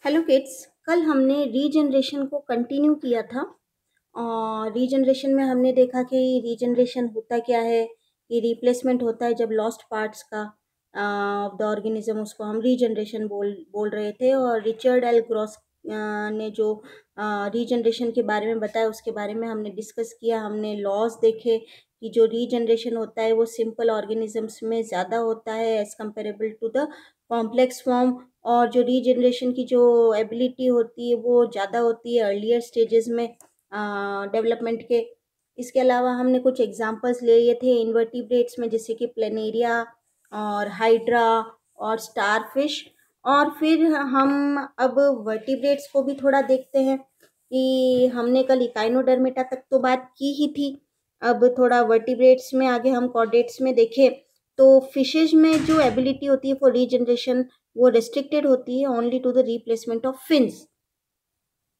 Hello kids, कल हमने regeneration को कंटिन्यू किया था। और रीजनरेशन में हमने देखा कि रीजनरेशन होता क्या है। कि रिप्लेसमेंट होता है जब लॉस्ट पार्ट्स का ऑफ द ऑर्गेनिज्म, उसको हम रीजनरेशन बोल रहे थे। और रिचर्ड एल ग्रॉस ने जो रीजनरेशन के बारे में बताया उसके बारे में हमने डिस्कस किया। हमने लॉज देखे कि जो रीजनरेशन होता है वो सिंपल ऑर्गेनिजम्स में ज़्यादा होता है as comparable to the complex form. और जो रीजनरेशन की जो एबिलिटी होती है वो ज़्यादा होती है अर्लियर स्टेजेस में डेवलपमेंट के। इसके अलावा हमने कुछ एग्जांपल्स ले लिए थे इन्वर्टिब्रेट्स में, जैसे कि प्लेनेरिया और हाइड्रा और स्टारफिश। और फिर हम अब वर्टिब्रेट्स को भी थोड़ा देखते हैं कि हमने कल इकाइनोडर्मेटा तक तो बात की ही थी। अब थोड़ा वर्टिब्रेट्स में आगे हम कॉर्डेट्स में देखें तो फिशेज में जो एबिलिटी होती है फॉर रीजनरेशन वो रेस्ट्रिक्टेड होती है only to the replacement of fins.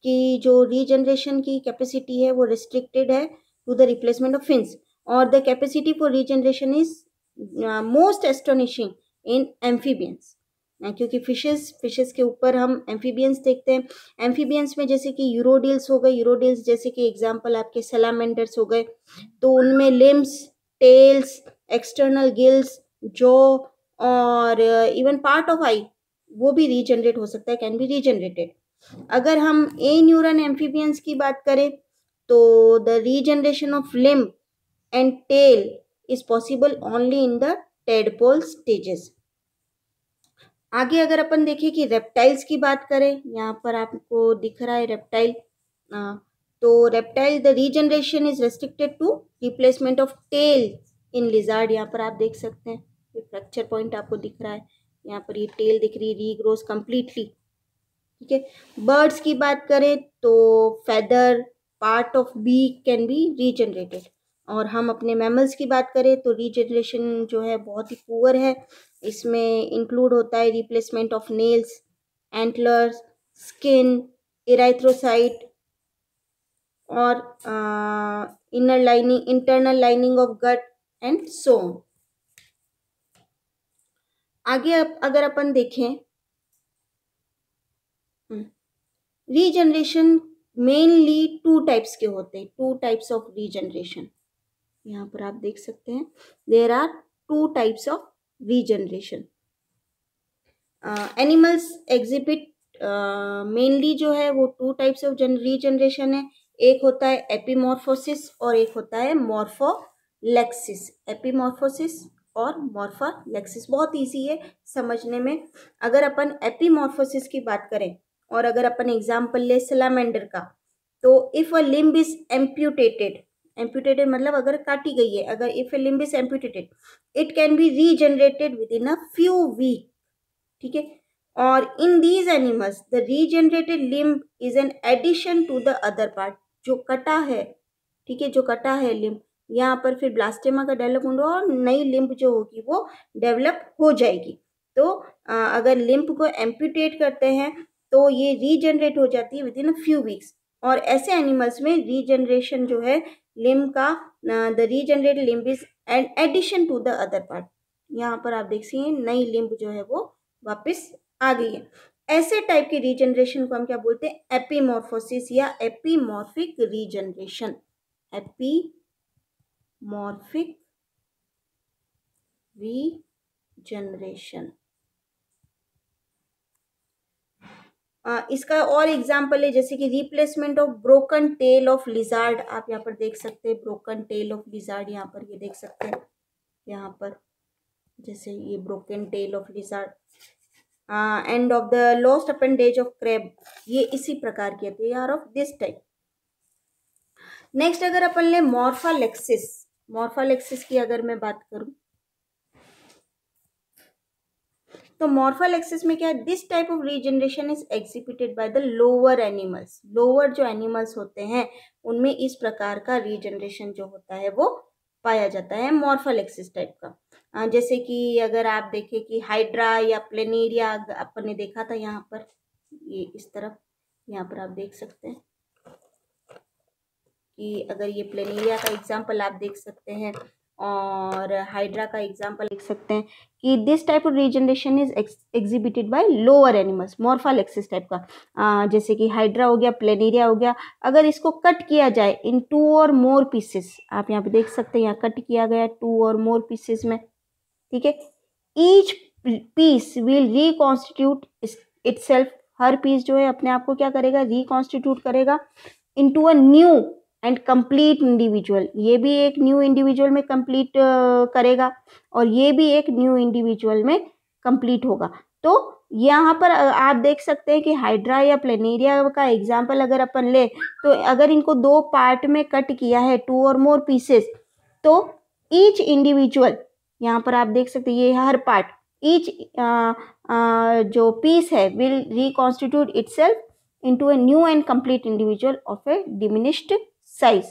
कि जो रीजनरेशन की कैपेसिटी है वो रिस्ट्रिक्टेड है to the replacement of fins. और the capacity for regeneration is most astonishing in amphibians, क्योंकि फिशेस के ऊपर हम एम्फीबियंस देखते हैं। एम्फीबियंस में जैसे कि यूरोडिल्स हो गए, यूरोडिल्स जैसे कि एग्जांपल आपके सैलामेंडर्स हो गए, तो उनमें limbs, tails, external gills, jaw और इवन पार्ट ऑफ आई वो भी रीजनरेट हो सकता है, कैन बी रीजनरेटेड। अगर हम ए न्यूरन एम्फीबियंस की बात करें तो the regeneration of limb and tail is possible only in the tadpole stages. आगे अगर अपन देखें कि रेप्टाइल्स की बात करें, यहाँ पर आपको दिख रहा है रेप्टाइल। तो reptile the regeneration is restricted to replacement of tail in lizard. यहाँ पर आप देख सकते हैं ये फ्रैक्चर पॉइंट आपको दिख रहा है, यहाँ पर ये टेल दिख रही है, रीग्रोस कंप्लीटली। ठीक है। बर्ड्स की बात करें तो feather, part of beak can be regenerated. और हम अपने मैमल्स की बात करें तो रीजनरेशन जो है बहुत ही पुअर है। इसमें इंक्लूड होता है replacement of nails, antlers, skin, erythrocyte और inner lining, internal lining of gut and so on. आगे अगर अपन देखें रीजनरेशन मेनली टू टाइप्स के होते हैं, टू टाइप्स ऑफ रीजनरेशन। यहाँ पर आप देख सकते हैं there are two types of regeneration. Animals exhibit mainly जो है वो टू टाइप्स ऑफ रीजनरेशन है। एक होता है एपीमॉर्फोसिस और एक होता है मॉर्फोलेक्सिस। एपीमॉर्फोसिस और मॉर्फोलेक्सिस बहुत इजी है समझने में। अगर अपन एपीमॉर्फोसिस की बात करें और अगर अपन एग्जाम्पल ले सैलामेंडर का, तो if a limb is amputated, amputated मतलब अगर काटी गई है, अगर if a limb is amputated it can be regenerated within a few week. ठीक है। और in these animals the regenerated limb is an addition to the other part. जो कटा है, ठीक है, जो कटा है लिम्ब, यहाँ पर फिर ब्लास्टेमा का डेवलप होगा और नई लिम्ब जो होगी वो डेवलप हो जाएगी। तो अगर लिम्ब को एम्प्यूटेट करते हैं तो ये रीजनरेट हो जाती है within a few weeks. और ऐसे एनिमल्स में रीजनरेशन जो है लिम्ब का, the regenerated limb is an addition to the other part. यहाँ पर आप देख सकते हैं नई लिम्ब जो है वो वापस आ गई है। ऐसे टाइप के रीजनरेशन को हम क्या बोलते हैं? एपीमॉर्फोसिस या एपीमॉर्फिक रीजनरेशन। एपीमॉर्फिक रीजनरेशन। इसका और एग्जाम्पल है जैसे कि replacement of broken tail of lizard. आप यहाँ पर देख सकते हैं ब्रोकन टेल ऑफ लिजार्ड, यहाँ पर ये देख सकते हैं, यहाँ पर जैसे ये broken tail of lizard. And of the lost appendage of crab, ये इसी प्रकार के थे यार, ऑफ दिस टाइप। नेक्स्ट अगर अपन ले मॉर्फोलेक्सिस, मॉर्फोलेक्सिस की अगर मैं बात करूं तो मॉर्फोलेक्सिस में क्या है? This type of regeneration is exhibited by the lower animals. Lower जो एनिमल्स होते हैं उनमें इस प्रकार का रीजनरेशन जो होता है वो पाया जाता है मॉर्फोलेक्सिस टाइप का। जैसे कि अगर आप देखें कि हाइड्रा या प्लेनेरिया अपन ने देखा था, यहाँ पर ये इस तरफ, यहाँ पर आप देख सकते हैं कि अगर ये प्लेनेरिया का एग्जाम्पल आप देख सकते हैं और हाइड्रा का एग्जाम्पल लिख सकते हैं कि this type of regeneration is exhibited by lower animals, morphallaxis type का, जैसे कि हाइड्रा हो गया, प्लेनेरिया हो गया। अगर इसको कट किया जाए इन 2 और मोर पीसेस, आप यहाँ पे देख सकते हैं, यहाँ कट किया गया 2 और मोर पीसेस में, ठीक है। Each piece will reconstitute itself, हर पीस जो है अपने आप को क्या करेगा, रिकॉन्स्टिट्यूट करेगा into a new and complete individual. ये भी एक न्यू इंडिविजुअल में कंप्लीट करेगा और ये भी एक न्यू इंडिविजुअल में कंप्लीट होगा। तो यहाँ पर आप देख सकते हैं कि हाइड्रा या प्लेनेरिया का एग्जाम्पल अगर अपन ले, तो अगर इनको 2 पार्ट में कट किया है, 2 और मोर पीसेस, तो ईच इंडिविजुअल, यहाँ पर आप देख सकते हैं ये हर पार्ट, ईच जो पीस है will reconstitute itself into a new and complete individual of a diminished size,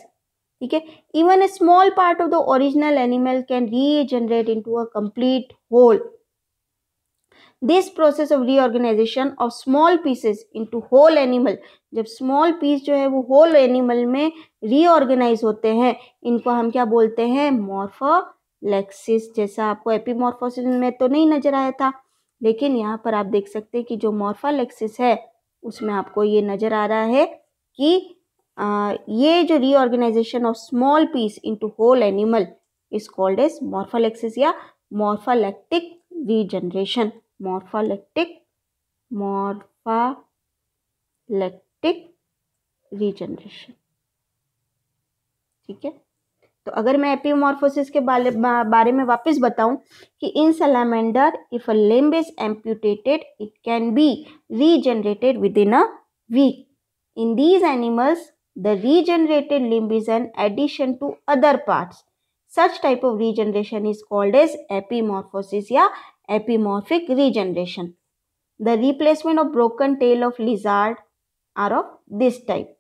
ठीक है। Even a small part of the original animal can regenerate into a complete whole. This process of reorganization of small pieces into whole animal, जब small piece जो है वो whole animal में reorganize होते हैं, इनको हम क्या बोलते हैं, मॉर्फोलेक्सिस। जैसा आपको एपीमॉर्फोसिस में तो नहीं नजर आया था, लेकिन यहाँ पर आप देख सकते हैं कि जो मॉर्फोलेक्सिस है उसमें आपको ये नजर आ रहा है कि ये जो reorganisation of small piece into whole animal is called as morphallaxis या मॉर्फोलेक्टिक रीजनरेशन। मॉर्फोलेक्टिक रीजनरेशन, ठीक है। तो अगर मैं एपीमॉर्फोसिस के बारे में वापस बताऊं कि in salamander if a limb is amputated it can be regenerated within a week. In these animals the regenerated limb is an addition to other parts. Such type of regeneration is called as epimorphosis या epimorphic regeneration. The replacement of broken tail of lizard are of this type.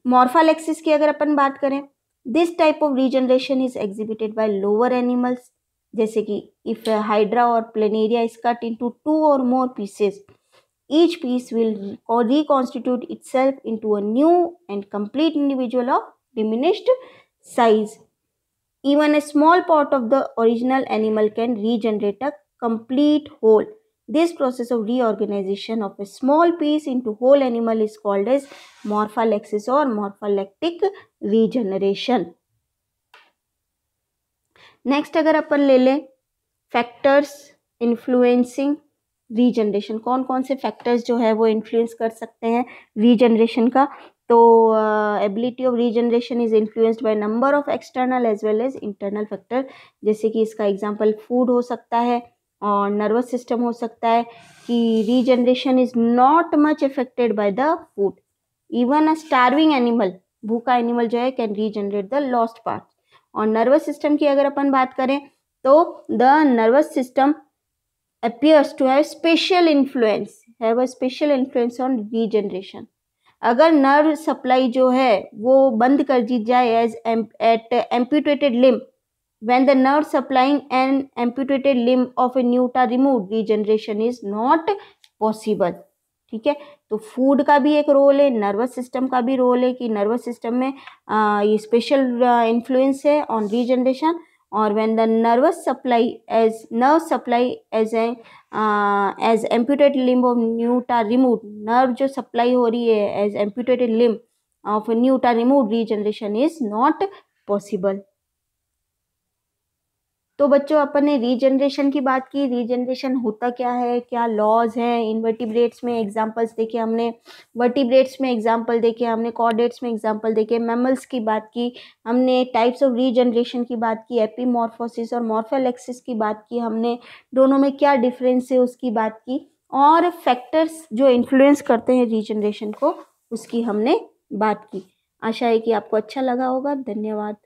Morphallaxis की अगर अपन बात करें, this type of regeneration is exhibited by lower animals, जैसे कि if hydra और planaria is cut into 2 और more pieces, each piece will reconstitute itself into a new and complete individual of diminished size. Even a small part of the original animal can regenerate a complete whole. This process of reorganization of a small piece into whole animal is called as morpholexis or morpholectic regeneration. Next अगर अपन ले लें factors influencing regeneration, कौन कौन से factors जो है वो influence कर सकते हैं रीजनरेशन का, तो ability of regeneration is influenced by number of external as well as internal factor. जैसे कि इसका एग्जांपल फूड हो सकता है और नर्वस सिस्टम हो सकता है कि regeneration is not much affected by the food. Even a starving animal, भूखा एनिमल जो है, can regenerate the lost part. और नर्वस सिस्टम की अगर अपन बात करें तो the nervous system appears to have special influence on regeneration। अगर नर्व सप्लाई जो है वो बंद कर दी जाए as at amputated limb, when the nerve supplying an amputated limb of a neuta removed, regeneration is not possible, ठीक है। तो फूड का भी एक रोल है, नर्वस सिस्टम का भी रोल है कि नर्वस सिस्टम में ये स्पेशल इन्फ्लुएंस है ऑन रीजनरेशन। और when the nerve supply as amputated limb of neuta removed, nerve जो सप्लाई हो रही है as amputated limb of neuta removed, regeneration is not possible। तो बच्चों अपन ने रीजनरेशन की बात की, रीजनरेशन होता क्या है, क्या लॉज हैं, इनवर्टिब्रेट्स में एग्जांपल्स देखे हमने, वर्टिब्रेट्स में एग्जांपल देखे हमने, कॉर्डेट्स में एग्जांपल देखे, मैमल्स की बात की हमने, टाइप्स ऑफ रीजनरेशन की बात की, एपीमॉर्फोसिस और मॉर्फोलेक्सिस की बात की हमने, दोनों में क्या डिफरेंस है उसकी बात की, और फैक्टर्स जो इन्फ्लुएंस करते हैं रीजनरेशन को उसकी हमने बात की। आशा है कि आपको अच्छा लगा होगा। धन्यवाद।